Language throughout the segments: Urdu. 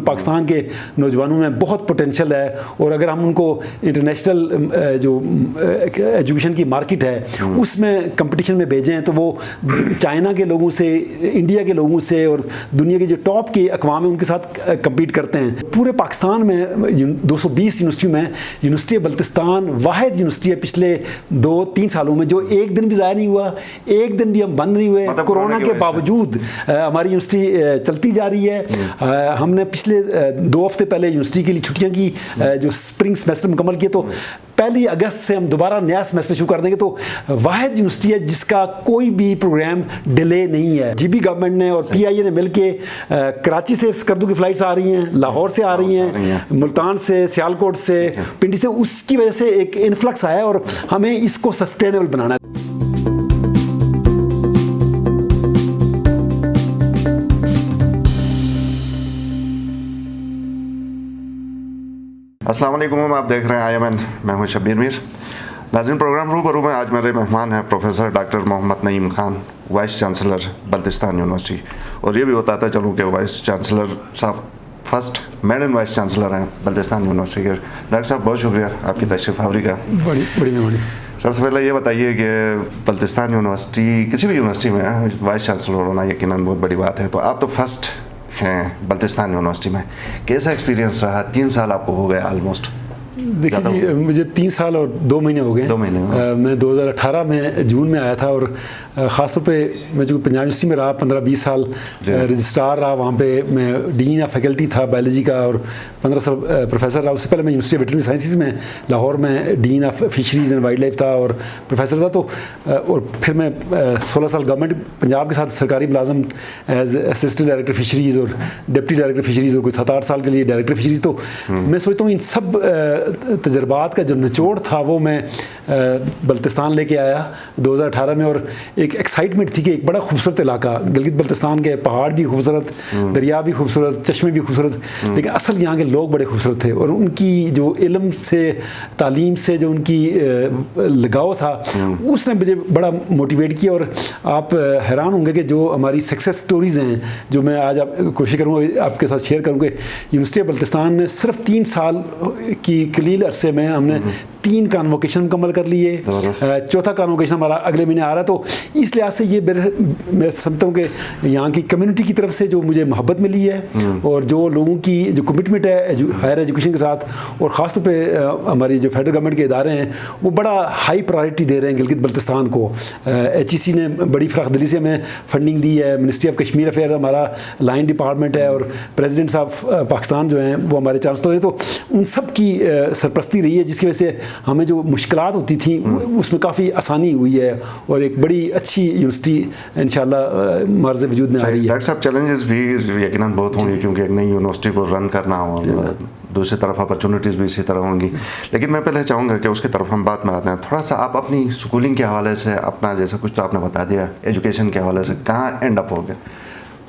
پاکستان کے نوجوانوں میں بہت پوٹینشیل ہے، اور اگر ہم ان کو انٹرنیشنل جو ایجوکیشن کی مارکیٹ ہے اس میں کمپٹیشن میں بھیجیں تو وہ چائنا کے لوگوں سے، انڈیا کے لوگوں سے اور دنیا کے جو ٹاپ کے اقوام ہیں ان کے ساتھ کمپیٹ کرتے ہیں. پورے پاکستان میں 220 یونیورسٹیوں میں یونیورسٹی بلتستان واحد یونیورسٹی ہے پچھلے 2-3 سالوں میں جو ایک دن بھی ضائع نہیں ہوا، ایک دن بھی ہم بند نہیں ہوئے. کورونا کے باوجود ہماری یونیورسٹی چلتی جا رہی ہے. ہم نے پچھلے 2 ہفتے پہلے یونیورسٹی کے لیے چھٹیاں کی، جو اسپرنگ سیمسٹر مکمل کیے، تو 1 اگست سے ہم دوبارہ نیا سیمسٹر شروع کر دیں گے. تو واحد یونیورسٹی ہے جس کا کوئی بھی پروگرام ڈیلے نہیں ہے. جی بی گورنمنٹ نے اور پی آئی اے نے مل کے کراچی سے اسکردو کی فلائٹس آ رہی ہیں، لاہور سے آ رہی ہیں، ملتان سے، سیالکوٹ سے، پنڈی سے، اس کی وجہ سے ایک انفلکس آیا ہے اور ہمیں اس کو سسٹینیبل بنانا ہے. السلام علیکم، آپ دیکھ رہے ہیں آئی ایم این، میں ہوں شبیر میر. ناظرین، پروگرام روبرو میں آج میرے مہمان ہیں professor doctor Muhammad Naeem Khan, vice chancellor Baltistan university. اور یہ بھی بتاتا چلوں کہ وائس چانسلر صاحب فرسٹ میڈن وائس چانسلر ہیں بلتستان یونیورسٹی کے. ڈاکٹر صاحب بہت شکریہ آپ کی تشریف آوری کا. بڑی مہربانی. سب سے پہلے یہ بتائیے کہ بلتستان یونیورسٹی، کسی بھی یونیورسٹی میں وائس چانسلر ہونا یقیناً بہت بڑی بات ہے. تو آپ تو فرسٹ ہیں بلتستان یونیورسٹی میں، کیسا ایکسپیرینس رہا؟ 3 سال آپ کو ہو گئے آلموسٹ. دیکھیے جی، مجھے 3 سال اور 2 مہینے ہو گئے. 2 مہینے میں 2018 میں جون میں آیا تھا، اور خاص طور پہ میں جو پنجاب یونیورسٹی میں رہا 15-20 سال رجسٹرار رہا، وہاں پہ میں ڈین آف فیکلٹی تھا بایولوجی کا، اور 15 سال پروفیسر رہا. اس سے پہلے میں یونیورسٹی ویٹرنری سائنسز میں لاہور میں dean of fisheries and wild life تھا اور پروفیسر تھا. تو اور پھر میں 16 سال گورنمنٹ پنجاب کے ساتھ سرکاری ملازم ایز اسسٹنٹ ڈائریکٹر فشریز اور ڈپٹی ڈائریکٹر فشریز، اور کوئی 7-8 سال کے لیے ڈائریکٹر فشریز. تو میں سوچتا ہوں ان سب تجربات کا جو نچوڑ تھا وہ میں بلتستان لے کے آیا 2018 میں. اور ایک ایکسائٹمنٹ تھی کہ ایک بڑا خوبصورت علاقہ گلگت بلتستان کے، پہاڑ بھی خوبصورت، دریا بھی خوبصورت، چشمے بھی خوبصورت، لیکن اصل یہاں کے لوگ بڑے خوبصورت تھے. اور ان کی جو علم سے، تعلیم سے جو ان کی لگاؤ تھا، اس نے مجھے بڑا موٹیویٹ کیا. اور آپ حیران ہوں گے کہ جو ہماری سکسیس سٹوریز ہیں جو میں آج کوشش کروں گا آپ کے ساتھ شیئر کروں گے. یونیورسٹی آف بلتستان نے صرف 3 سال کی قلیل عرصے میں ہم نے 3 کانووکیشن مکمل کر لیے. 4تھا کانووکیشن ہمارا اگلے مہینے آ رہا ہے. تو اس لحاظ سے یہ میں سمجھتا ہوں کہ یہاں کی کمیونٹی کی طرف سے جو مجھے محبت ملی ہے، اور جو لوگوں کی جو کمٹمنٹ ہے ہائر ایجوکیشن کے ساتھ، اور خاص طور پہ ہماری جو فیڈرل گورنمنٹ کے ادارے ہیں وہ بڑا ہائی پرائرٹی دے رہے ہیں گلگت بلتستان کو. ایچ ای سی نے بڑی فراخ دلی سے ہمیں فنڈنگ دی ہے. منسٹری آف کشمیر افیئر ہمارا لائن ڈپارٹمنٹ ہے، اور پریزیڈنٹ آف پاکستان جو ہیں وہ ہمارے چانسلر ہیں. تو ان سب کی سرپرستی رہی ہے جس کی وجہ سے ہمیں جو مشکلات ہوتی تھیں اس میں کافی آسانی ہوئی ہے، اور ایک بڑی اچھی یونیورسٹی انشاءاللہ معرض وجود میں آ رہی ہے. ڈاکٹر صاحب چیلنجز بھی یقیناً بہت ہوں گے کیونکہ ایک نئی یونیورسٹی کو رن کرنا ہو، دوسری طرف اپرچونیٹیز بھی اسی طرح ہوں گی. لیکن میں پہلے چاہوں گا کہ اس کی طرف ہم بات میں آتے ہیں. تھوڑا سا آپ اپنی اسکولنگ کے حوالے سے، اپنا جیسا کچھ تو آپ نے بتا دیا، ایجوکیشن کے حوالے سے کہاں اینڈ اپ ہو گئے؟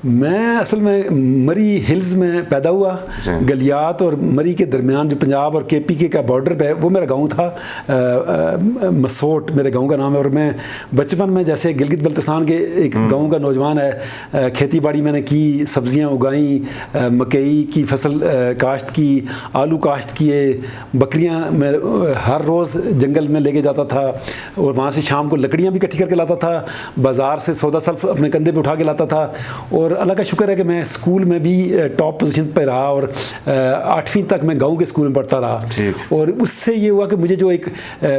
میں اصل میں مری ہلز میں پیدا ہوا. گلیات اور مری کے درمیان جو پنجاب اور کے پی کے کا بارڈر پہ، وہ میرا گاؤں تھا. مسوٹ میرے گاؤں کا نام ہے. اور میں بچپن میں جیسے گلگت بلتستان کے ایک گاؤں کا نوجوان ہے، کھیتی باڑی میں نے کی، سبزیاں اگائیں، مکئی کی فصل کاشت کی، آلو کاشت کیے، بکریاں میں ہر روز جنگل میں لے کے جاتا تھا، اور وہاں سے شام کو لکڑیاں بھی اکٹھی کر کے لاتا تھا، بازار سے سودا سلف اپنے کندھے پہ اٹھا کے لاتا تھا. اور اللہ کا شکر ہے کہ میں اسکول میں بھی ٹاپ پوزیشن پہ رہا، اور 8ویں تک میں گاؤں کے اسکول میں پڑھتا رہا. اور اس سے یہ ہوا کہ مجھے جو ایک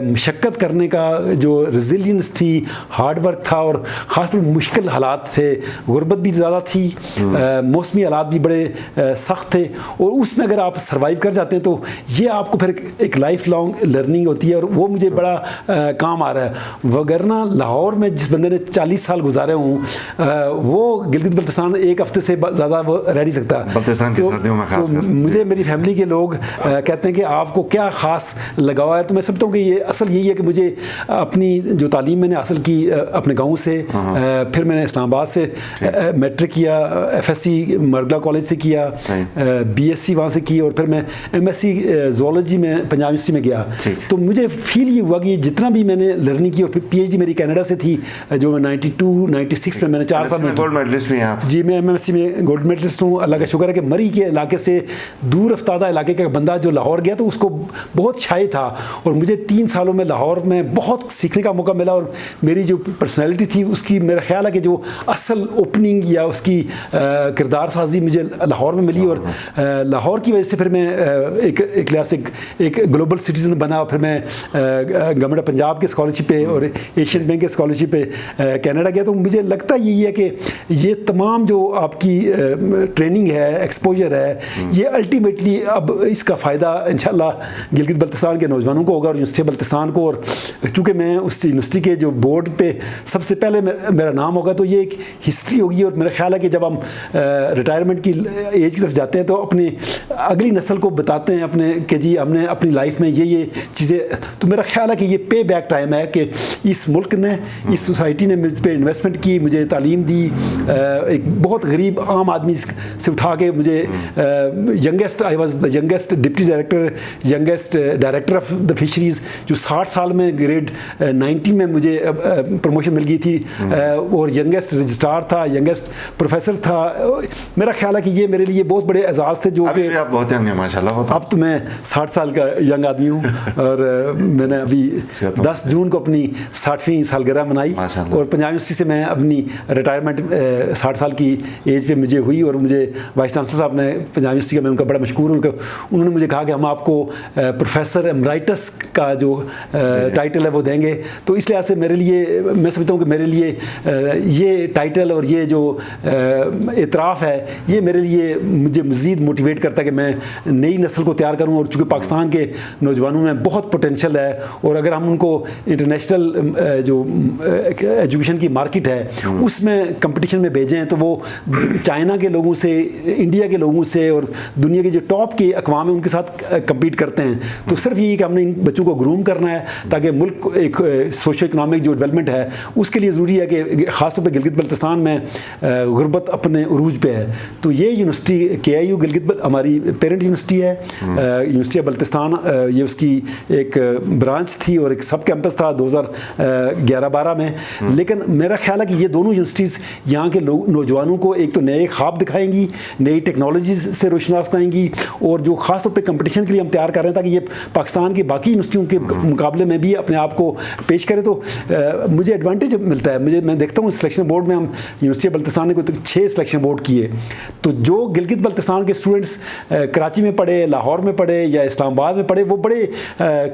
مشقت کرنے کا جو ریزیلینس تھی، ہارڈ ورک تھا، اور خاص طور مشکل حالات تھے، غربت بھی زیادہ تھی، موسمی حالات بھی بڑے سخت تھے، اور اس میں اگر آپ سروائیو کر جاتے ہیں تو یہ آپ کو پھر ایک لائف لانگ لرننگ ہوتی ہے، اور وہ مجھے بڑا کام آ رہا ہے. وگرنہ لاہور میں جس بندے نے 40 سال گزارے ہوں وہ گلگت بلتستان 1 ہفتے سے زیادہ وہ رہ نہیں سکتا. تو مجھے میری فیملی کے لوگ کہتے ہیں کہ آپ کو کیا خاص لگاؤ ہے. تو میں سمجھتا ہوں کہ یہ اصل یہی ہے کہ مجھے اپنی جو تعلیم میں نے حاصل کی اپنے گاؤں سے، پھر میں نے اسلام آباد سے میٹرک کیا، F S C Margalla college سے کیا، بی ایس سی وہاں سے کی، اور پھر میں ایم ایس سی زولوجی میں پنجاب یونیورسٹی میں گیا. تو مجھے فیل یہ ہوا کہ جتنا بھی میں نے لرننگ کی، اور پھر پی ایچ ڈی میری کینیڈا سے تھی جو میں 92-96 میں نے 4 سال میں گولڈ میڈلسٹ بھی ہیں آپ. جی میں MSc میں گولڈ میڈلسٹ ہوں. اللہ کا شکر ہے کہ مری کے علاقے سے دور افتادہ علاقے کا بندہ جو لاہور گیا تو اس کو بہت شائع تھا, اور مجھے 3 سالوں میں لاہور میں بہت سیکھنے کا موقع ملا, اور میری جو پرسنالٹی تھی اس کی میرا خیال ہے کہ جو اصل اوپننگ یا اس کی کردار سازی مجھے لاہور میں ملی, اور لاہور کی وجہ سے پھر میں ایک لحاظ سے ایک گلوبل سٹیزن بنا, اور پھر میں گورنمنٹ آف پنجاب کے اسکالرشپ پہ اور ایشین بینک کے اسکالرشپ پہ کینیڈا گیا. تو مجھے لگتا یہی ہے کہ یہ تمام جو آپ کی ٹریننگ ہے, ایکسپوجر ہے, یہ الٹیمیٹلی اب اس کا فائدہ انشاءاللہ گلگت بلتستان کے نوجوانوں کو ہوگا, اور یونیورسٹی بلتستان کو. اور چونکہ میں اس یونیورسٹی کے جو بورڈ پہ سب سے پہلے میرا نام ہوگا تو یہ ایک ہسٹری ہوگی, اور میرا خیال ہے کہ جب ہم ریٹائرمنٹ کی ایج کی طرف جاتے ہیں تو اپنی اگلی نسل کو بتاتے ہیں اپنے کہ جی ہم نے اپنی لائف میں یہ چیزیں, تو میرا خیال ہے کہ یہ پے بیک ٹائم ہے کہ اس ملک نے, اس سوسائٹی نے مجھ پہ انویسٹمنٹ کی, مجھے تعلیم دی, ایک بہت غریب عام آدمی سے اٹھا کے مجھے youngest, I was the youngest deputy director, youngest director of the fisheries, جو 60 سال میں گریڈ 19 میں مجھے پروموشن مل گئی تھی, اور ینگیسٹ رجسٹرار تھا, ینگیسٹ پروفیسر تھا. میرا خیال ہے کہ یہ میرے لیے بہت بڑے اعزاز تھے, جو کہ آپ بہت ینگ ہیں ماشاءاللہ. اب تو میں 60 سال کا ینگ آدمی ہوں, اور میں نے ابھی 10 جون کو اپنی 60ویں سالگرہ منائی, اور پنجاب یونیورسٹی سے میں اپنی ریٹائرمنٹ 60 سال کی ایج پہ مجھے ہوئی, اور مجھے وائس چانسلر صاحب نے پنجاب یونیورسٹی کا, میں ان کا بڑا مشکور ہوں, انہوں نے مجھے کہا کہ ہم آپ کو پروفیسر ایمرائٹس کا جو ٹائٹل ہے وہ دیں گے. تو اس لحاظ سے میرے لیے, میں سمجھتا ہوں کہ میرے لیے یہ ٹائٹل اور یہ جو اعتراف ہے یہ میرے لیے مجھے مزید موٹیویٹ کرتا ہے کہ میں نئی نسل کو تیار کروں. اور چونکہ پاکستان کے نوجوانوں میں بہت پوٹینشیل ہے, اور اگر ہم ان کو انٹرنیشنل جو ایجوکیشن کی مارکیٹ ہے اس میں کمپٹیشن میں بھیجیں تو وہ چائنا کے لوگوں سے, انڈیا کے لوگوں سے, اور دنیا کے جو ٹاپ کے اقوام ہیں ان کے ساتھ کمپیٹ کرتے ہیں. تو صرف یہی کہ ہم نے ان بچوں کو گروم کرنا ہے تاکہ ملک ایک سوشو اکنامک جو ڈیولپمنٹ ہے اس کے لیے ضروری ہے کہ خاص طور پہ گلگت بلتستان میں غربت اپنے عروج پہ ہے. تو یہ یونیورسٹی KIU گلگت ہماری پیرنٹ یونیورسٹی ہے, یونیورسٹی آف بلتستان یہ اس کی ایک برانچ تھی اور ایک سب کیمپس تھا 2011-12 میں. لیکن میرا خیال ہے کہ یہ دونوں یونیورسٹیز یہاں کے نوجوانوں کو ایک تو نئے خواب دکھائیں گی, نئی ٹیکنالوجیز سے روشناس کرائیں گی, اور جو خاص طور پہ کمپٹیشن کے لیے ہم تیار کر رہے ہیں تاکہ یہ پاکستان کی باقی یونیورسٹیوں کے مقابلے میں بھی اپنے آپ کو پیش کرے. تو مجھے ایڈوانٹیج ملتا ہے. میں دیکھتا ہوں سلیکشن بورڈ میں ہم یونیورسٹی بلتستان نے کوئی 6 سلیکشن بورڈ کیے, تو جو گلگت بلتستان کے اسٹوڈنٹس کراچی میں پڑھے, لاہور میں پڑھے یا اسلام آباد میں پڑھے, وہ بڑے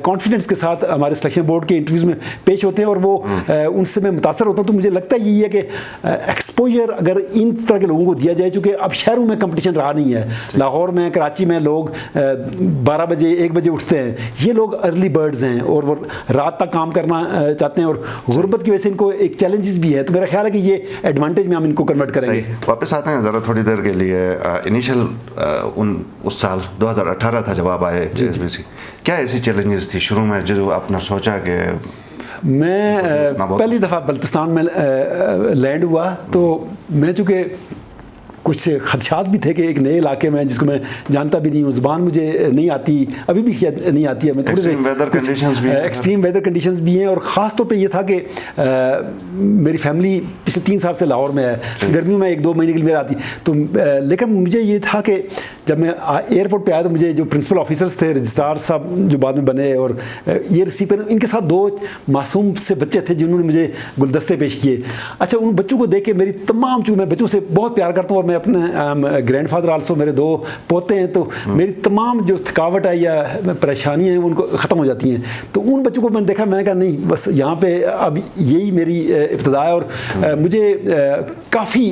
کانفیڈنس کے ساتھ ہمارے سلیکشن بورڈ کے انٹرویوز میں پیش ہوتے ہیں, اور وہ ان سے میں متاثر ہوتا ہوں. تو مجھے لگتا ہے یہی ہے کہ ایکسپوجر اگر ان طرح کے لوگوں کو دیا جائے, چونکہ اب شہروں میں کمپٹیشن رہا نہیں ہے. لاہور میں, کراچی میں لوگ 12 بجے 1 بجے اٹھتے ہیں, یہ لوگ ارلی برڈز ہیں اور وہ رات تک کام کرنا چاہتے ہیں, اور غربت کی وجہ سے ان کو ایک چیلنجز بھی ہے. تو میرا خیال ہے کہ یہ ایڈوانٹیج میں ہم ان کو کنورٹ کریں گے. واپس آتے ہیں ذرا تھوڑی دیر کے لیے. انیشل اس سال 2018 تھا جب آپ آئے, کیا ایسی چیلنجز تھی شروع میں جو آپ نے سوچا کہ میں پہلی دفعہ بلتستان میں لینڈ ہوا تو میں چونکہ کچھ خدشات بھی تھے کہ ایک نئے علاقے میں جس کو میں جانتا بھی نہیں ہوں, زبان مجھے نہیں آتی, ابھی بھی نہیں آتی ہے. میں تھوڑے سے ایکسٹریم ویدر کنڈیشنز بھی ہیں, اور خاص طور پہ یہ تھا کہ میری فیملی پچھلے 3 سال سے لاہور میں ہے, گرمیوں میں 1-2 مہینے کے لیے آتی. تو لیکن مجھے یہ تھا کہ جب میں ایئرپورٹ پہ آیا تو مجھے جو پرنسپل آفیسرز تھے, رجسٹرار صاحب جو بعد میں بنے, اور یہ ریسیپر, ان کے ساتھ 2 معصوم سے بچے تھے جنہوں نے مجھے گلدستے پیش کیے. اچھا, ان بچوں کو دیکھ کے میری تمام, چونکہ میں بچوں سے بہت پیار کرتا ہوں اور میں اپنے گرینڈ فادر آلسو, میرے 2 پوتے ہیں, تو میری تمام جو تھکاوٹ ہے یا پریشانیاں ہیں ان کو ختم ہو جاتی ہیں. تو ان بچوں کو میں نے دیکھا, میں نے کہا نہیں بس یہاں پہ اب یہی میری ابتدا ہے. اور مجھے کافی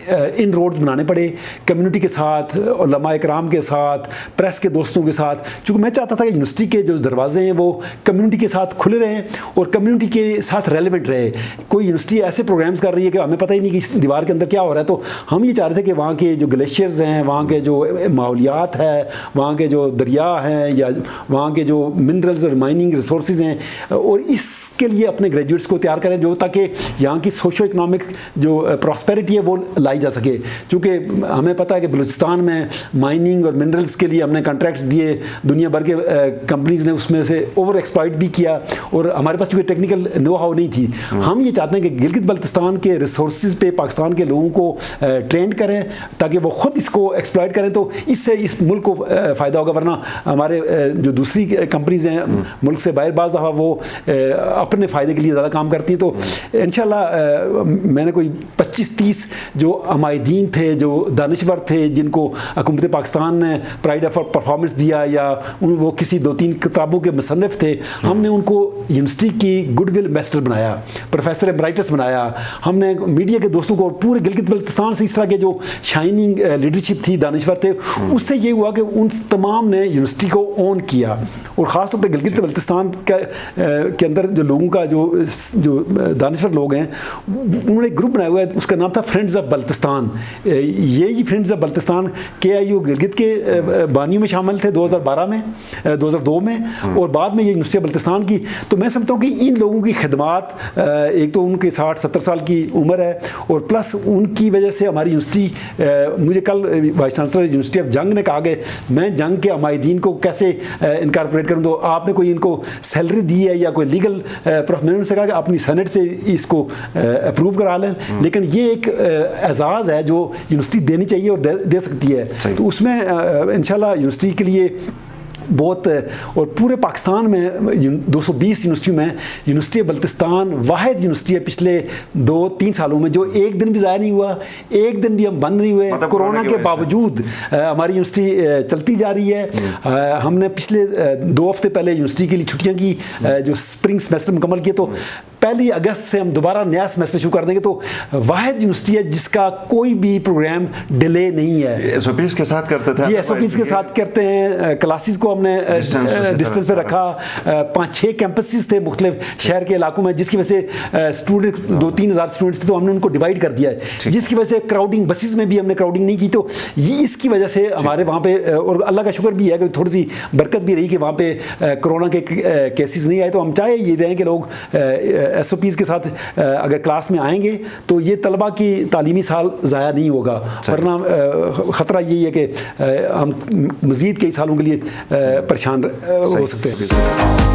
ان روڈز بنانے پڑے کمیونٹی کے ساتھ, علماء اکرام کے ساتھ, پریس کے دوستوں کے ساتھ, چونکہ میں چاہتا تھا کہ یونیورسٹی کے جو دروازے ہیں وہ کمیونٹی کے ساتھ کھلے رہیں اور کمیونٹی کے ساتھ ریلیونٹ رہے. کوئی یونیورسٹی ایسے پروگرامز کر رہی ہے کہ ہمیں پتہ ہی نہیں کہ اس دیوار کے اندر کیا ہو رہا ہے. تو ہم یہ چاہ رہے تھے کہ وہاں کے جو گلیشیئرز ہیں, وہاں کے جو ماحولیات ہے, وہاں کے جو دریا ہیں, یا وہاں کے جو منرلز اور مائننگ ریسورسز ہیں, اور اس کے لیے اپنے گریجویٹس کو تیار کریں جو تاکہ یہاں کی سوشو اکنامک جو پراسپیرٹی ہے وہ لائی جا سکے. چونکہ ہمیں پتہ ہے کہ بلوچستان میں مائننگ اور منرلس کے لیے ہم نے کانٹریکٹس دیے, دنیا بھر کے کمپنیز نے اس میں سے اوور ایکسپلائٹ بھی کیا, اور ہمارے پاس چونکہ ٹیکنیکل نو ہاؤ نہیں تھی. ہم یہ چاہتے ہیں کہ گلگت بلتستان کے ریسورسز پہ پاکستان کے لوگوں کو ٹرینڈ کریں تاکہ وہ خود اس کو ایکسپلائٹ کریں, تو اس سے اس ملک کو فائدہ ہوگا. ورنہ ہمارے جو دوسری کمپنیز ہیں ملک سے باہر, بعض دفعہ وہ اپنے فائدے کے لیے زیادہ کام کرتی ہیں. تو انشاءاللہ میں نے کوئی 25-30 جو عمائدین تھے, جو دانشور تھے, جن کو حکومت پاکستان نے پرائڈ آف پرفارمنس دیا, یا وہ کسی 2-3 کتابوں کے مصنف تھے, ہم نے ان کو یونیورسٹی کی گڈ ول ایمبیسڈر بنایا, پروفیسر ایمرائٹس بنایا. ہم نے میڈیا کے دوستوں کو, پورے گلگت بلتستان سے اس طرح کے جو شائننگ لیڈرشپ تھی, دانشور تھے, اس سے یہ ہوا کہ ان تمام نے یونیورسٹی کو اون کیا. اور خاص طور پہ گلگت بلتستان کے اندر جو لوگوں کا جو دانشور لوگ ہیں, انہوں نے ایک گروپ بنایا ہوا ہے, اس کا نام تھا فرینڈز آف بلتستان. یہی friends of Baltistan KIU Gilgit کے بانیوں میں شامل تھے 2012 میں, 2002 میں, اور بعد میں یہ یونیورسٹی آف بلتستان کی. تو میں سمجھتا ہوں کہ ان لوگوں کی خدمات, ایک تو ان کے 60-70 سال کی عمر ہے, اور پلس ان کی وجہ سے ہماری یونیورسٹی, مجھے کل وائس چانسلر یونیورسٹی آف جنگ نے کہا کہ میں جنگ کے عمائدین کو کیسے انکارپوریٹ کروں, تو آپ نے کوئی ان کو سیلری دی ہے یا کوئی لیگل میں نے ان سے کہا کہ اپنی سینٹ سے اس کو اپروو کرا لیں, لیکن یہ ایک اعزاز ہے جو یونیورسٹی دینی چاہیے اور دے سکتی ہے. تو اس میں انشاءاللہ یونیورسٹی کے لیے بہت, اور پورے پاکستان میں 220 یونیورسٹیوں میں یونیورسٹی بلتستان واحد یونیورسٹی ہے پچھلے 2-3 سالوں میں جو ایک دن بھی ضائع نہیں ہوا, ایک دن بھی ہم بند نہیں ہوئے. کورونا کے باوجود ہماری یونیورسٹی چلتی جا رہی ہے. ہم نے پچھلے 2 ہفتے پہلے یونیورسٹی کے لیے چھٹیاں کی, جو اسپرنگ سیمسٹر مکمل کیے, تو 1 اگست سے ہم دوبارہ نیا سیمسٹر شروع کر دیں گے. تو واحد یونیورسٹی ہے جس کا کوئی بھی پروگرام ڈیلے نہیں ہے. SOPs کے ساتھ کرتے تھے؟ جی SOPs کے ساتھ کرتے ہیں. کلاسز کو ہم نے ڈسٹینس پہ رکھا. 5-6 کیمپسز تھے مختلف شہر کے علاقوں میں, جس کی وجہ سے اسٹوڈنٹ 2-3 ہزار اسٹوڈنٹس تھے, تو ہم نے ان کو ڈیوائڈ کر دیا ہے, جس کی وجہ سے کراؤڈنگ, بسز میں بھی ہم نے کراؤڈنگ نہیں کی. تو یہ اس کی وجہ سے ہمارے وہاں پہ, اور اللہ کا شکر بھی ہے کہ تھوڑی سی برکت بھی رہی کہ وہاں پہ کرونا کے کیسز نہیں آئے. تو ہم چاہے یہ رہیں کہ لوگ SOPs کے ساتھ اگر کلاس میں آئیں گے تو یہ طلبہ کی تعلیمی سال ضائع نہیں ہوگا, ورنہ خطرہ یہی ہے کہ ہم مزید کئی سالوں کے لیے پریشان ہو سکتے ہیں.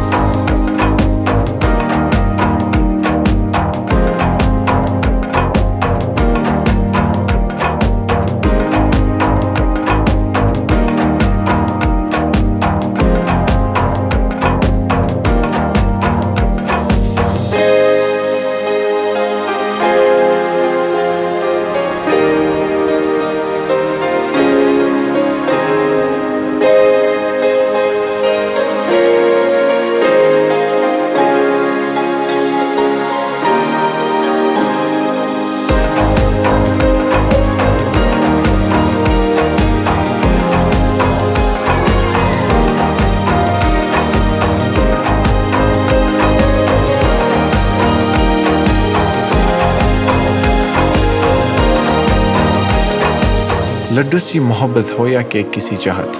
لڈو سی محبت ہو یا کیک کسی چاہت,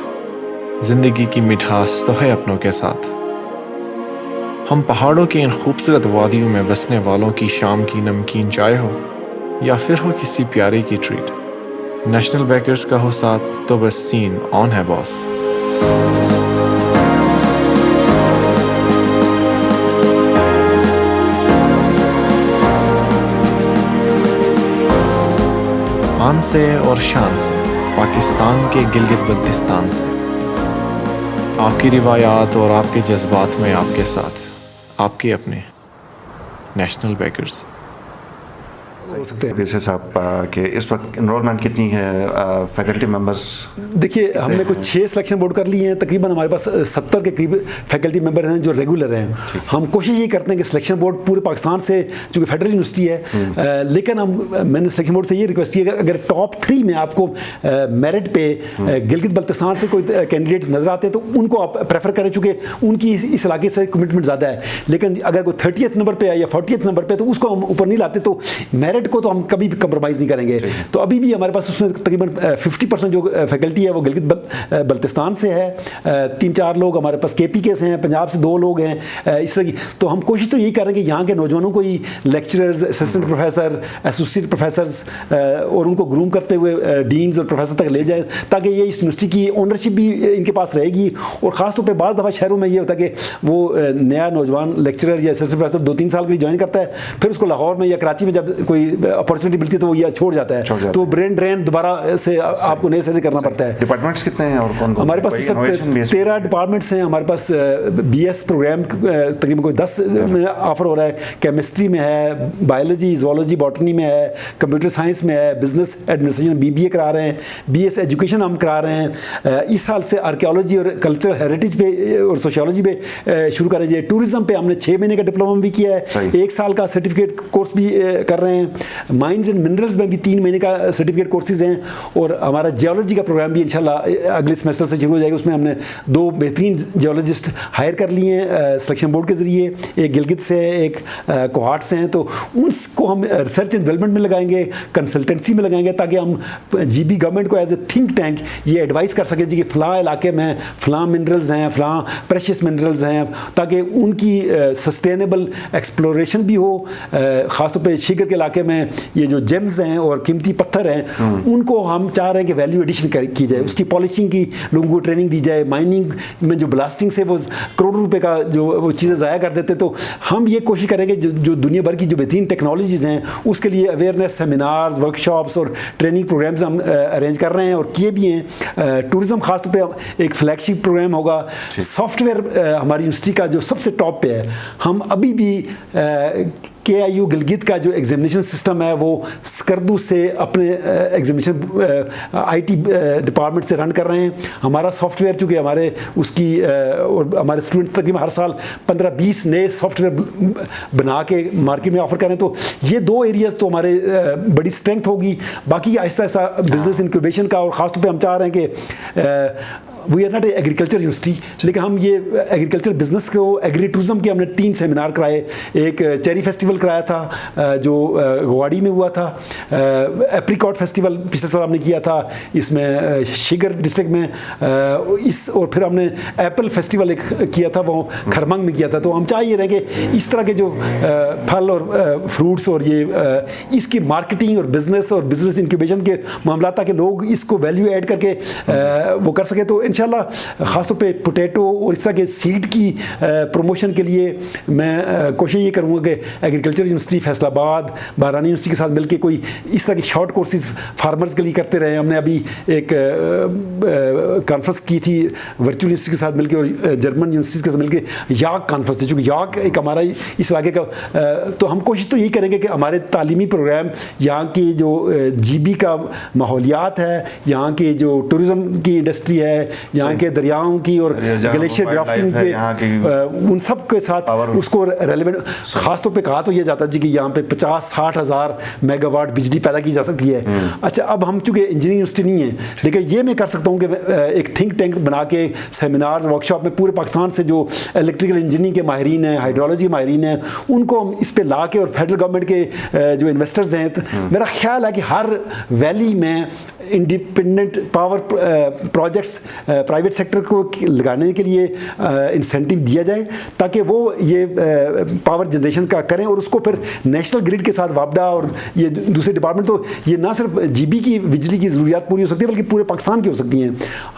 زندگی کی مٹھاس تو ہے اپنوں کے ساتھ. ہم پہاڑوں کی ان خوبصورت وادیوں میں بسنے والوں کی شام کی نمکین چائے ہو, یا پھر ہو کسی پیارے کی ٹریٹ, نیشنل بیکرز کا ہو ساتھ تو بس سین آن ہے باس. آن سے اور شان سے پاکستان کے گلگت بلتستان سے, آپ کی روایات اور آپ کے جذبات میں آپ کے ساتھ, آپ کے اپنے نیشنل بیکرز. ہو سکتے ہیں صاحب کہ اس وقت انرولمنٹ کتنی ہے فیکلٹی ممبرس؟ دیکھیے ہم نے کچھ 6 سلیکشن بورڈ کر لی ہیں, تقریباً ہمارے پاس 70 کے قریب فیکلٹی ممبر ہیں جو ریگولر ہیں. ہم کوشش یہ کرتے ہیں کہ سلیکشن بورڈ پورے پاکستان سے, چونکہ فیڈرل یونیورسٹی ہے, لیکن میں نے سلیکشن بورڈ سے یہ ریکویسٹ کی ہے کہ اگر ٹاپ 3 میں آپ کو میرٹ پہ گلگت بلتستان سے کوئی کینڈیڈیٹ نظر آتے ہیں تو ان کو آپ پریفر کریں, چونکہ ان کی اس علاقے سے کمٹمنٹ زیادہ ہے. لیکن اگر کوئی 30th نمبر پہ ہے یا 40th نمبر پہ تو اس کو ہم اوپر نہیں لاتے. تو میرٹ میرٹ کو تو ہم کبھی بھی کمپرومائز نہیں کریں گے. تو ابھی بھی ہمارے پاس اس میں تقریباً 50% جو فیکلٹی ہے وہ گلگت بلتستان سے ہے, 3-4 لوگ ہمارے پاس کے پی کے سے ہیں, پنجاب سے 2 لوگ ہیں, اس طرح کی. تو ہم کوشش تو یہی کر رہے ہیں کہ یہاں کے نوجوانوں کو ہی lecturers, assistant professor, associate professors اور ان کو گروم کرتے ہوئے ڈینز اور پروفیسر تک لے جائیں, تاکہ یہ اس یونیورسٹی کی اونرشپ بھی ان کے پاس رہے گی. اور خاص طور پہ بعض دفعہ شہروں میں یہ ہوتا ہے کہ وہ نیا نوجوان لیکچرر یا اسسٹنٹ پروفیسر 2-3 سال کے لیے جوائن کرتا ہے, پھر اس کو لاہور میں یا کراچی میں جب کوئی اپارچونیٹی ملتی ہے تو وہ یہ چھوڑ جاتا ہے, تو برین ڈرین دوبارہ سے آپ کو نئے سے کرنا پڑتا ہے. ڈپارٹمنٹس کتنے ہیں اور کون کون؟ ہمارے پاس اس وقت 13 ڈپارٹمنٹس ہیں. ہمارے پاس BS پروگرام تقریباً کوئی 10 میں آفر ہو رہا ہے. کیمسٹری میں ہے, بایولوجی, زوالوجی, باٹنی میں ہے, کمپیوٹر سائنس میں ہے, بزنس ایڈمنسٹریشن BBA کرا رہے ہیں, BS ایجوکیشن ہم کرا رہے ہیں. اس سال سے آرکیالوجی اور کلچرل ہیریٹیج پہ اور سوشیالوجی پہ شروع کر رہے ہیں. ٹورزم پہ ہم نے 6 مہینے کا ڈپلوما بھی کیا ہے, 1 سال کا سرٹیفکیٹ کورس بھی کر رہے ہیں. مائنز اینڈ منرلز میں بھی 3 مہینے کا سرٹیفکیٹ کورسز ہیں. اور ہمارا جیولوجی کا پروگرام بھی انشاءاللہ اگلے سیمسٹر سے شروع ہو جائے گا. اس میں ہم نے 2 بہترین جیولوجسٹ ہائر کر لیے ہیں سلیکشن بورڈ کے ذریعے, ایک گلگت سے ہے, ایک کوہاٹ سے ہیں. تو ان کو ہم ریسرچ اینڈ ڈیولپمنٹ میں لگائیں گے, کنسلٹنسی میں لگائیں گے, تاکہ ہم GB گورنمنٹ کو ایز اے تھنک ٹینک یہ ایڈوائز کر سکیں کہ فلاں علاقے میں فلاں منرلز ہیں, فلاں پریشیس منرلز ہیں, تاکہ ان کی سسٹینیبل ایکسپلوریشن بھی ہو. خاص طور پہ شیگر کے علاقے میں یہ جو جیمز ہیں اور قیمتی پتھر ہیں ان کو ہم چاہ رہے ہیں کہ ویلیو ایڈیشن کی جائے, اس کی پالشنگ کی لوگوں کو ٹریننگ دی جائے. مائننگ میں جو بلاسٹنگ سے وہ کروڑوں روپے کا جو وہ چیزیں ضائع کر دیتے, تو ہم یہ کوشش کریں گے جو دنیا بھر کی جو بہترین ٹیکنالوجیز ہیں اس کے لیے اویئرنیس سیمینارز, ورکشاپس اور ٹریننگ پروگرامز ہم ارینج کر رہے ہیں اور کیے بھی ہیں. ٹورزم خاص طور پہ ایک فلیگ شپ پروگرام ہوگا. سافٹ ویئر ہماری یونیورسٹی کا جو سب سے ٹاپ پہ ہے. ہم ابھی بھی KIU گلگت کا جو ایگزامینیشن سسٹم ہے وہ سکردو سے اپنے ایگزامینیشن IT ڈپارٹمنٹ سے رن کر رہے ہیں. ہمارا سافٹ ویئر چونکہ ہمارے اس کی اور ہمارے اسٹوڈنٹس تقریباً ہر سال 15-20 نئے سافٹ ویئر بنا کے مارکیٹ میں آفر کریں, تو یہ 2 ایریاز تو ہمارے بڑی اسٹرینتھ ہوگی. باقی آہستہ آہستہ بزنس انکیوبیشن کا, اور خاص طور پہ ہم چاہ رہے ہیں کہ we are not a agriculture university, لیکن ہم یہ ایگریکلچر بزنس کو ایگری ٹورزم کے ہم نے 3 سیمینار کرائے. ایک چیری فیسٹیول کرایا تھا جو گواڑی میں ہوا تھا, ایپریکاٹ فیسٹیول پچھلے سال ہم نے کیا تھا اس میں شیگر ڈسٹرکٹ میں, اور پھر ہم نے ایپل فیسٹیول ایک کیا تھا وہ کھرمنگ میں کیا تھا. تو ہم چاہیے رہے کہ اس طرح کے جو پھل اور فروٹس اور یہ اس کی مارکیٹنگ اور بزنس انکیوبیشن کے معاملات, تاکہ لوگ اس کو ویلیو ایڈ کر کے وہ کر سکے. تو انشاءاللہ خاص طور پہ پوٹیٹو اور اس طرح کے سیڈ کی پروموشن کے لیے میں کوشش یہ کروں گا کہ ایگریکلچر یونیورسٹی فیصل آباد بارانی یونیورسٹی کے ساتھ مل کے کوئی اس طرح کی شارٹ کورسز فارمرز کے لیے کرتے رہے. ہم نے ابھی ایک کانفرنس کی تھی ورچوئل یونیورسٹی کے ساتھ مل کے اور جرمن یونیورسٹیز کے ساتھ مل کے, یاک کانفرنس تھی, چونکہ یاک ایک ہمارا اس علاقے کا. تو ہم کوشش تو یہی کریں گے کہ ہمارے تعلیمی پروگرام یہاں کی جو GB کا ماحولیات ہے, یہاں کی جو ٹورزم کی انڈسٹری ہے, یہاں کے دریاؤں کی اور گلیشیئر گرافٹنگ پہ ان سب کے ساتھ اس کو ریلیونٹ. خاص طور پہ کہا تو یہ جاتا ہے کہ یہاں پہ 50-60 ہزار میگا واٹ بجلی پیدا کی جا سکتی ہے. اچھا, اب ہم چونکہ انجینئرنگ یونیورسٹی نہیں ہے, لیکن یہ میں کر سکتا ہوں کہ ایک تھنک ٹینک بنا کے سیمینارز ورکشاپ میں پورے پاکستان سے جو الیکٹریکل انجینئرنگ کے ماہرین ہیں, ہائیڈرولوجی کے ماہرین ہیں, ان کو ہم اس پہ لا کے, اور فیڈرل گورنمنٹ کے جو انویسٹرز ہیں, میرا خیال ہے کہ ہر ویلی میں independent power projects private sector کو لگانے کے لیے انسینٹیو دیا جائے, تاکہ وہ یہ پاور جنریشن کا کریں اور اس کو پھر نیشنل گریڈ کے ساتھ وابڈا اور یہ دوسرے ڈپارٹمنٹ. تو یہ نہ صرف GB کی بجلی کی ضروریات پوری ہو سکتی ہے بلکہ پورے پاکستان کی ہو سکتی ہیں.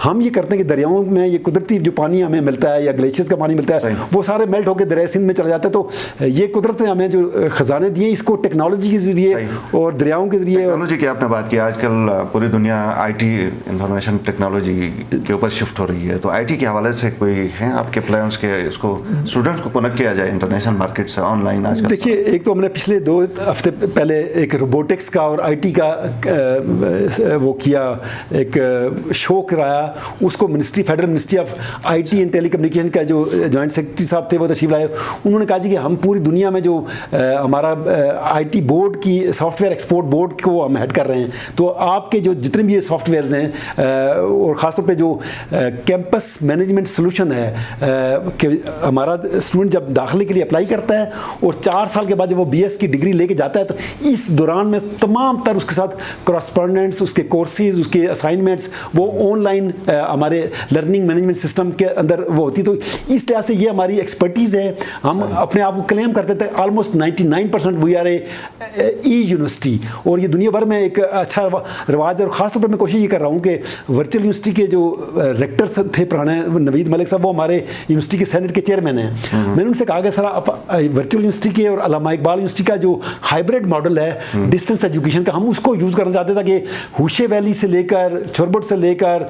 ہم یہ کرتے ہیں کہ دریاؤں میں یہ قدرتی جو پانی ہمیں ملتا ہے یا گلیشیئرز کا پانی ملتا ہے وہ سارے میلٹ ہو کے دریائے سندھ میں چلا جاتا ہے. تو یہ قدرت نے ہمیں جو خزانے دیے اس کو ٹیکنالوجی کے ذریعے اور دریاؤں کے ذریعے. ٹیکنالوجی کی آپ نے بات کی, آج کل پوری دنیا IT انفارمیشن ٹیکنالوجی کے اوپر شفٹ ہو رہی ہے, تو IT کے حوالے سے کوئی ہیں آپ کے پلانس کے اس کو اسٹوڈنٹس کو کنیکٹ کیا جائے انٹرنیشنل مارکیٹ سے آن لائن؟ آج دیکھیے, ایک تو ہم نے پچھلے 2 ہفتے پہلے ایک روبوٹکس کا اور IT کا وہ کیا, ایک شو کرایا, اس کو federal ministry of IT and telecommunication کا جو جوائنٹ سیکرٹری صاحب تھے وہ تشریف لائے. انہوں نے کہا جی کہ ہم پوری دنیا میں جو ہمارا IT بورڈ کی سافٹ ویئر ایکسپورٹ بورڈ کو ہم ہیڈ کر رہے ہیں, تو آپ کے جو جتنے بھی یہ سافٹ ویئرز ہیں اور خاص طور پہ جو کیمپس مینجمنٹ سولوشن ہے کہ ہمارا اسٹوڈنٹ جب داخلے کے لیے اپلائی کرتا ہے اور 4 سال کے بعد جب وہ BS کی ڈگری لے کے جاتا ہے تو اس دوران میں تمام تر اس کے ساتھ کراسپونڈنٹس، اس کے کورسز، اس کے اسائنمنٹس وہ آن لائن ہمارے لرننگ مینجمنٹ سسٹم کے اندر وہ ہوتی. تو اس لحاظ سے یہ ہماری ایکسپرٹیز ہے. ہم اپنے آپ کو کلیم کرتے تھے almost 99% we are a university, اور یہ دنیا بھر میں ایک اچھا رواج ہے. اور خاص طور پر میں کوشش یہ کر رہا ہوں کہ ورچوئل یونیورسٹی کے جو ریکٹر تھے پرانے نوید ملک صاحب, وہ ہمارے یونیورسٹی کے سینٹ کے چیئرمین ہیں. میں نے ان سے کہا کہ سر آپ ورچوئل یونیورسٹی کے اور علامہ اقبال یونیورسٹی کا جو ہائبریڈ ماڈل ہے ڈسٹینس ایجوکیشن کا, ہم اس کو یوز کرنا چاہتے تھے کہ ہوشے ویلی سے لے کر چھوربٹ سے لے کر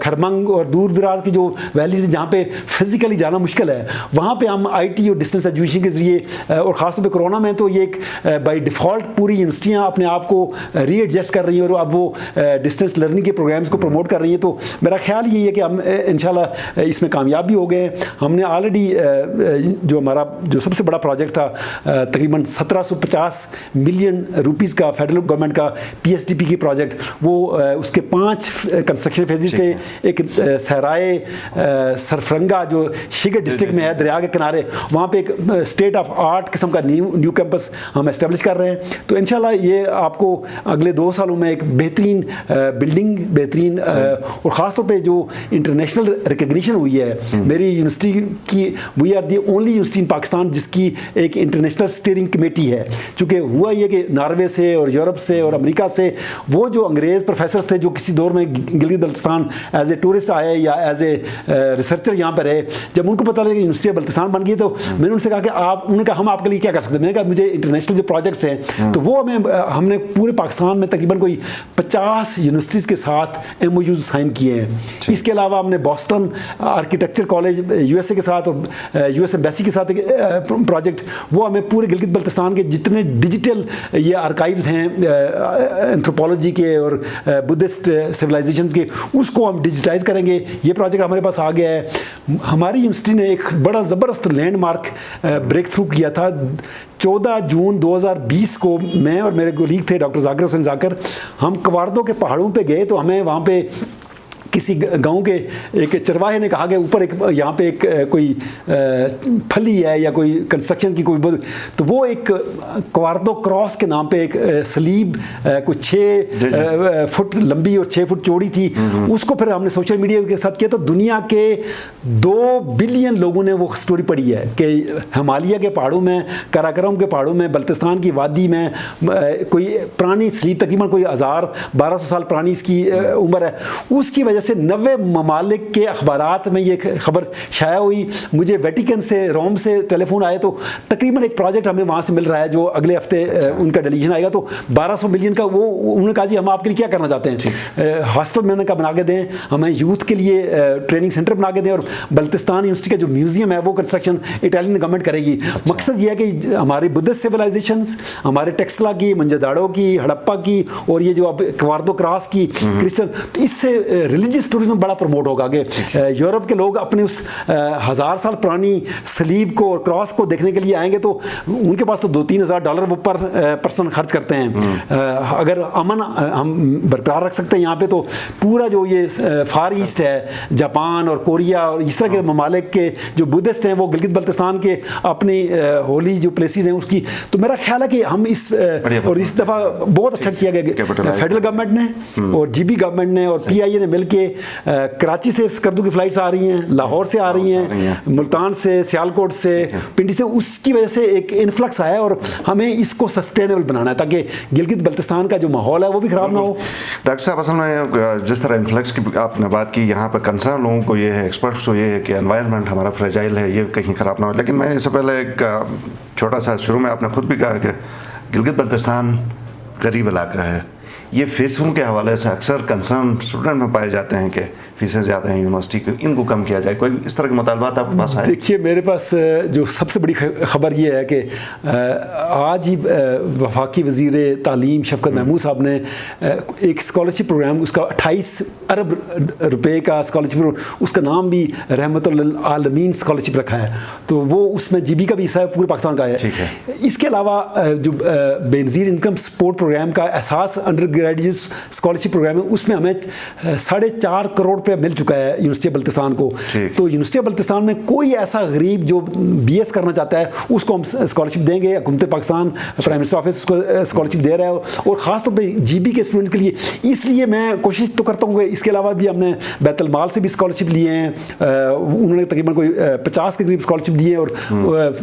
کھرمنگ اور دور دراز کی جو ویلیز ہیں جہاں پہ فزیکلی جانا مشکل ہے, وہاں پہ ہم IT اور ڈسٹینس ایجوکیشن کے ذریعے, اور خاص طور پہ کرونا میں تو یہ ایک بائی ڈیفالٹ پوری یونیورسٹیاں اپنے آپ کو ری ایڈجسٹ کر رہی ہیں اور اب وہ ڈسٹینس لرننگ کے پروگرامز کو پروموٹ کر رہی ہیں. تو میرا خیال یہ ہے کہ ہم انشاءاللہ اس میں کامیاب بھی ہو گئے. ہم نے آلریڈی جو ہمارا جو سب سے بڑا پروجیکٹ تھا تقریباً 1750 ملین روپیز کا فیڈرل گورنمنٹ کا PSDP کی پروجیکٹ, وہ اس کے 5 کنسٹرکشن فیزز تھے. ایک صحرائے سرفرنگا جو شیگر ڈسٹرکٹ میں ہے دریا کے کنارے, وہاں پہ ایک اسٹیٹ آف آرٹ قسم کا نیو کیمپس ہم اسٹیبلش کر رہے ہیں. تو انشاءاللہ یہ آپ کو اگلے 2 سالوں میں ایک بہترین بلڈنگ, بہترین, اور خاص طور پہ جو انٹرنیشنل ریکگنیشن ہوئی ہے میری یونیورسٹی کی, we are the only university in Pakistan جس کی ایک انٹرنیشنل اسٹیئرنگ کمیٹی ہے. چونکہ ہوا یہ کہ ناروے سے اور یورپ سے اور امریکہ سے وہ جو انگریز پروفیسرز تھے جو کسی دور میں Gilgit Baltistan as a tourist آئے یا ایز اے ریسرچر یہاں پہ رہے, جب ان کو پتہ لگا کہ یونیورسٹی بلتستان بن گئی تو میں نے ان سے کہا کہ انہوں نے کہا ہم آپ کے لیے کیا کر سکتے ہیں. میں نے کہا مجھے انٹرنیشنل جو پروجیکٹس ہیں تو وہ ہم نے پورے پاکستان میں تقریباً کوئی 50 یونیورسٹیز کے ساتھ MOUs سائن کیے ہیں. اس کے علاوہ ہم نے بوسٹن آرکیٹیکچر کالج USA کے ساتھ اور US ایمبیسی کے ساتھ ایک پروجیکٹ, وہ ہمیں پورے گلگت بلتستان کے جتنے ڈیجیٹل یہ آرکائیوز ہیں اینتھروپولوجی کے اور بدھسٹ سویلائزیشنز کے, اس کو ہم ڈیجیٹائز کریں گے. یہ پروجیکٹ ہمارے پاس آ گیا ہے. ہماری یونیورسٹی نے ایک بڑا زبردست لینڈ مارک بریک تھرو کیا تھا 14 جون 2020 کو. میں اور میرے کولیگ تھے ڈاکٹر ذاکر حسین ذاکر, ہم کواردوں کے پہاڑوں پہ گئے تو ہمیں وہاں پہ کسی گاؤں کے ایک چرواہے نے کہا کہ اوپر ایک یہاں پہ ایک کوئی پھلی ہے یا کوئی کنسٹرکشن کی کوئی, تو وہ ایک کواردو کراس کے نام پہ ایک سلیب کوئی 6 فٹ لمبی اور 6 فٹ چوڑی تھی. اس کو پھر ہم نے سوشل میڈیا کے ساتھ کیا تو دنیا کے 2 بلین لوگوں نے وہ سٹوری پڑھی ہے کہ ہمالیہ کے پہاڑوں میں, کراکرم کے پہاڑوں میں, بلتستان کی وادی میں کوئی پرانی سلیب تقریباً کوئی 1200 سال پرانی اس کی عمر ہے. اس کی وجہ سے 90 ممالک کے اخبارات میں یہ خبر شائع ہوئی. مجھے ویٹیکن سے, روم سے ٹیلی فون آئے تو تقریباً ایک پروجیکٹ ہمیں وہاں سے مل رہا ہے جو اگلے ہفتے ان کا ڈیلیجن آئے گا. تو 1200 ملین کا وہ انہوں نے کہا جی ہم آپ کے لیے کیا کرنا چاہتے ہیں, ہاسٹل میں نے کہا بنا کے دیں, ہمیں یوتھ کے لیے ٹریننگ سینٹر بنا کے دیں, اور بلتستان یونیورسٹی کا جو میوزیم ہے وہ کنسٹرکشن اٹالین گورنمنٹ کرے گی. مقصد یہ ہے کہ ہماری بدھسٹ سویلائزیشنز, ہمارے ٹیکسلا کی, منجداڑو کی, ہڑپا کی, اور یہ جو اب کواردو کراس کی کرسچن, تو اس سے ریلیجیس ٹورزم بڑا پروموٹ ہوگا کہ یورپ کے لوگ اپنے اس 1000 سال پرانی سلیب کو اور کراس کو دیکھنے کے لیے آئیں گے تو ان کے پاس تو $2-3,000 وہ پر پرسن خرچ کرتے ہیں. اگر امن ہم برقرار رکھ سکتے ہیں یہاں پہ تو پورا جو یہ فار ایسٹ ہے, جاپان اور کوریا اور اس طرح کے ممالک کے جو بدھسٹ ہیں وہ گلگت بلتستان کے اپنی ہولی جو پلیسز ہیں اس کی, تو میرا خیال ہے کہ ہم اس, اور اس دفعہ بہت اچھا کیا گیا فیڈرل گورنمنٹ نے اور GB گورنمنٹ نے اور PIA نے مل کے. کراچی سے اسکردو کی فلائٹس آ رہی ہیں, لاہور سے آ رہی ہیں, ملتان سے, سیالکوٹ سے, پنڈی سے, اس کی وجہ سے ایک انفلکس آیا ہے اور ہمیں اس کو سسٹینیبل بنانا ہے تاکہ گلگت بلتستان کا جو ماحول ہے وہ بھی خراب نہ ہو. ڈاکٹر صاحب اصل میں جس طرح انفلکس کی آپ نے بات کی, یہاں پہ کنسرن لوگوں کو یہ ہے, ایکسپرٹس کو یہ ہے کہ انوائرمنٹ ہمارا فریجائل ہے, یہ کہیں خراب نہ ہو. لیکن میں اس سے پہلے ایک چھوٹا سا, شروع میں آپ نے خود بھی کہا کہ گلگت بلتستان غریب علاقہ ہے. یہ فیسوں کے حوالے سے اکثر کنسرن اسٹوڈنٹ میں پائے جاتے ہیں کہ فیسیں زیادہ ہیں یونیورسٹی کی, ان کو کم کیا جائے. کوئی اس طرح کے مطالبات آپ کے پاس آئے؟ دیکھیے میرے پاس جو سب سے بڑی خبر یہ ہے کہ آج ہی وفاقی وزیر تعلیم شفقت محمود صاحب نے ایک اسکالرشپ پروگرام, اس کا 28 ارب روپے کا اسکالرشپ, اس کا نام بھی رحمت للعالمین اسکالرشپ رکھا ہے. تو وہ اس میں GB کا بھی حصہ ہے, پورے پاکستان کا ہے. اس کے علاوہ جو بے نظیر انکم سپورٹ پروگرام کا احساس انڈر گریجویٹ اسکالرشپ پروگرام ہے, اس میں ہمیں 4.5 کروڑ پہ مل چکا ہے یونیورسٹی بلتستان کو. تو یونیورسٹی بلتستان میں کوئی ایسا غریب جو BS کرنا چاہتا ہے اس کو ہم اسکالرشپ دیں گے. حکومت پاکستان پرائم منسٹر آفس اس کو اسکالرشپ دے رہا ہے, اور خاص طور پہ GB کے اسٹوڈنٹ کے لیے. اس لیے میں کوشش تو کرتا ہوں کہ اس کے علاوہ بھی ہم نے بیت المال سے بھی اسکالرشپ لیے ہیں, انہوں نے تقریباً کوئی 50 کے قریب اسکالرشپ دیے, اور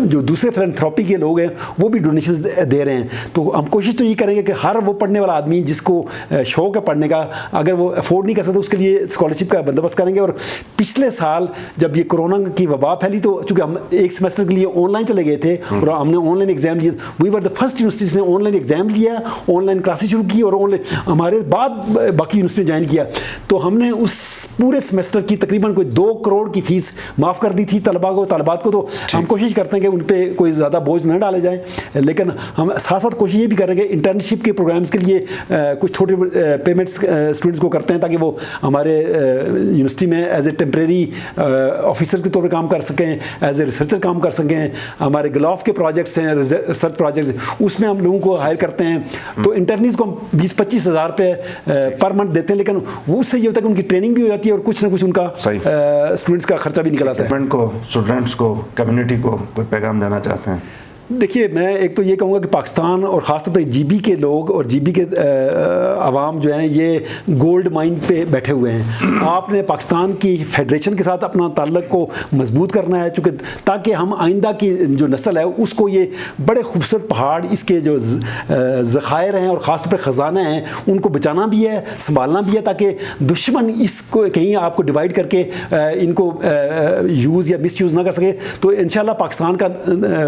جو دوسرے فلانتھراپی کے لوگ ہیں وہ بھی ڈونیشنز دے رہے ہیں. تو ہم کوشش تو یہ کریں گے کہ ہر وہ پڑھنے والا آدمی جس کو شوق ہے پڑھنے کا, اگر وہ افورڈ نہیں کر سکتا اس کے لیے اسکالرشپ کا بندوبست کریں گے. اور پچھلے سال جب یہ کرونا کی وبا پھیلی تو چونکہ ہم ایک سیمسٹر کے لیے آن لائن چلے گئے تھے اور ہم نے آن لائن ایگزام لیے, وی ور دا فرسٹ یونیورسٹیز نے آن لائن ایگزام لیا, آن لائن کلاسز شروع کی, اور آن لائن ہمارے بعد باقی یونیورسٹی جوائن کیا. تو ہم نے اس پورے سیمسٹر کی تقریباً کوئی 2 کروڑ کی فیس معاف کر دی تھی طلبات کو. تو ہم کوشش کرتے ہیں کہ ان پہ کوئی زیادہ بوجھ نہ ڈالے جائیں, لیکن ہم ساتھ ساتھ کوشش یہ بھی کریں گے انٹرنشپ کے پروگرامز کے لیے کچھ چھوٹے پیمنٹس اسٹوڈنٹس کو کرتے ہیں تاکہ وہ ہمارے یونیورسٹی میں ایز اے ٹیمپریری آفیسر کے طور پہ کام کر سکیں, ایز اے ریسرچر کام کر سکیں. ہمارے گلاف کے پروجیکٹس ہیں, ریسرچ پروجیکٹس, اس میں ہم لوگوں کو ہائر کرتے ہیں. تو انٹرنیز کو ہم 20-25 ہزار روپے پر منتھ دیتے ہیں, لیکن وہ اس سے یہ ہوتا ہے کہ ان کی ٹریننگ بھی ہو جاتی ہے اور کچھ نہ کچھ ان کا اسٹوڈنٹس کا خرچہ بھی نکل آتا ہے. اسٹوڈنٹس کو کمیونٹی کو کوئی پیغام دینا چاہتے ہیں؟ دیکھیے میں ایک تو یہ کہوں گا کہ پاکستان اور خاص طور پہ GB کے لوگ اور GB کے عوام جو ہیں یہ گولڈ مائن پہ بیٹھے ہوئے ہیں. آپ نے پاکستان کی فیڈریشن کے ساتھ اپنا تعلق کو مضبوط کرنا ہے, چونکہ تاکہ ہم آئندہ کی جو نسل ہے اس کو یہ بڑے خوبصورت پہاڑ, اس کے جو ذخائر ہیں اور خاص طور پہ خزانہ ہیں ان کو بچانا بھی ہے, سنبھالنا بھی ہے, تاکہ دشمن اس کو کہیں آپ کو ڈیوائڈ کر کے ان کو یوز یا مس یوز نہ کر سکے. تو انشاءاللہ پاکستان کا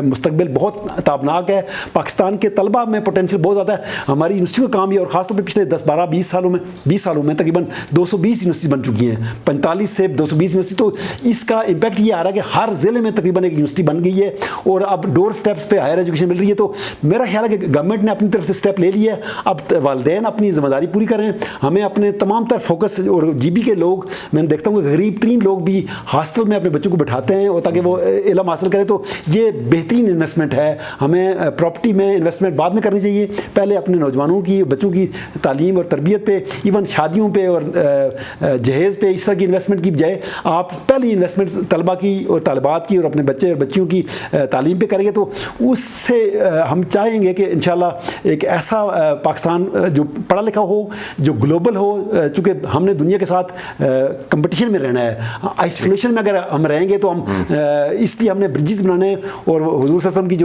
مستقبل بہت تابناک ہے. پاکستان کے طلبہ میں پوٹینشیل بہت زیادہ ہے. ہماری یونیورسٹی کا کام یہ, اور خاص طور پہ پچھلے 10-12-20 سالوں میں تقریباً 220 یونیورسٹی بن چکی ہیں, 45 سے 220 یونیورسٹی. تو اس کا امپیکٹ یہ آ رہا ہے کہ ہر ضلع میں تقریباً ایک یونیورسٹی بن گئی ہے, اور اب ڈور سٹیپس پہ ہائر ایجوکیشن مل رہی ہے. تو میرا خیال ہے کہ گورنمنٹ نے اپنی طرف سے اسٹیپ لے لیا ہے. اب والدین اپنی ذمہ داری پوری کریں, ہمیں اپنے تمام تر فوکس, اور GB کے لوگ میں دیکھتا ہوں کہ غریب ترین لوگ بھی ہاسٹل میں اپنے بچوں کو بٹھاتے ہیں اور تاکہ وہ علم حاصل کریں. تو یہ بہترین انویسٹمنٹ ہے. ہمیں پراپرٹی میں انویسٹمنٹ بعد میں کرنی چاہیے, پہلے اپنے نوجوانوں کی, بچوں کی تعلیم اور تربیت پہ, ایون شادیوں پہ اور جہیز پہ, اس طرح کی انویسٹمنٹ کی بجائے آپ پہلی انویسٹمنٹ طلبہ کی اور طالبات کی اور اپنے بچے اور بچیوں کی تعلیم پہ کریں گے. تو اس سے ہم چاہیں گے کہ انشاءاللہ ایک ایسا پاکستان جو پڑھا لکھا ہو, جو گلوبل ہو, چونکہ ہم نے دنیا کے ساتھ کمپٹیشن میں رہنا ہے. آئسولیشن میں اگر ہم رہیں گے تو ہم اس لیے ہم نے برجز بنانے ہیں, اور حضور صلی اللہ علیہ وسلم کی جو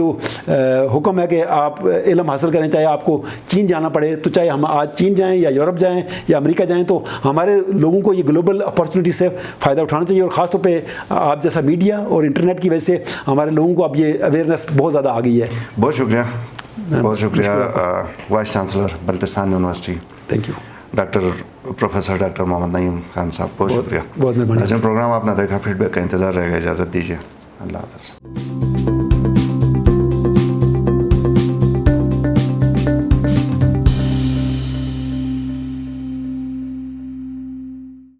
حکم ہے کہ آپ علم حاصل کریں, چاہے آپ کو چین جانا پڑے, تو چاہے ہم آج چین جائیں یا یورپ جائیں یا امریکہ جائیں, تو ہمارے لوگوں کو یہ گلوبل اپارچونیٹی سے فائدہ اٹھانا چاہیے. اور خاص طور پہ آپ جیسا میڈیا اور انٹرنیٹ کی وجہ سے ہمارے لوگوں کو اب یہ اویئرنیس بہت زیادہ آ گئی ہے. بہت شکریہ, بہت شکریہ vice chancellor Baltistan university, thank you, professor doctor Muhammad Naeem Khan صاحب, بہت شکریہ. بہت مہربانی. پروگرام آپ نے دیکھا, فیڈ بیک کا انتظار رہے گا. اجازت دیجیے, اللہ حافظ.